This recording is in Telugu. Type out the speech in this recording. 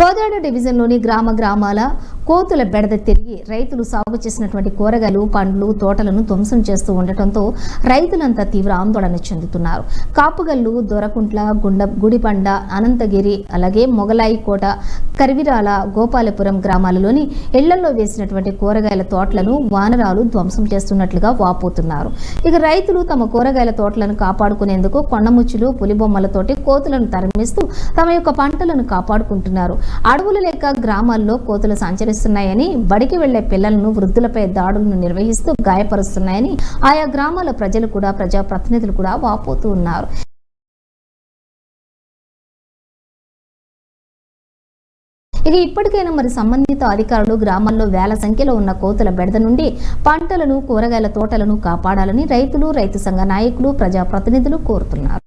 కోదాడ డివిజన్లోని గ్రామాల కోతుల బెడద తిరిగి రైతులు సాగు చేసినటువంటి కూరగాయలు, పండ్లు, తోటలను ధ్వంసం చేస్తూ ఉండటంతో రైతులంతా తీవ్ర ఆందోళన చెందుతున్నారు. కాపుగల్లు, దొరకుంట్ల, గుడిపండ, అనంతగిరి, అలాగే మొగలాయికోట, కరివిరాల, గోపాలపురం గ్రామాలలోని ఇళ్లలో వేసినటువంటి కూరగాయల తోటలను వానరాలు ధ్వంసం చేస్తున్నట్లుగా వాపోతున్నారు. ఇక రైతులు తమ కూరగాయల తోటలను కాపాడుకునేందుకు కొండముచ్చులు, పులిబొమ్మలతోటి కోతులను తరిమిస్తూ తమ యొక్క పంటలను కాపాడుకుంటున్నారు. అడవులు లేక గ్రామాల్లో కోతులు సంచరిస్తున్నాయని, బడికి వెళ్లే పిల్లలను, వృద్ధులపై దాడులను నిర్వహిస్తూ గాయపరుస్తున్నాయని ఆయా గ్రామాల ప్రజలు కూడా, ప్రజాప్రతినిధులు కూడా వాపోతూ ఉన్నారు. ఇక ఇప్పటికైనా మరి సంబంధిత అధికారులు గ్రామాల్లో వేల సంఖ్యలో ఉన్న కోతుల బెడద నుండి పంటలను, కూరగాయల తోటలను కాపాడాలని రైతులు, రైతు సంఘ నాయకులు, ప్రజాప్రతినిధులు కోరుతున్నారు.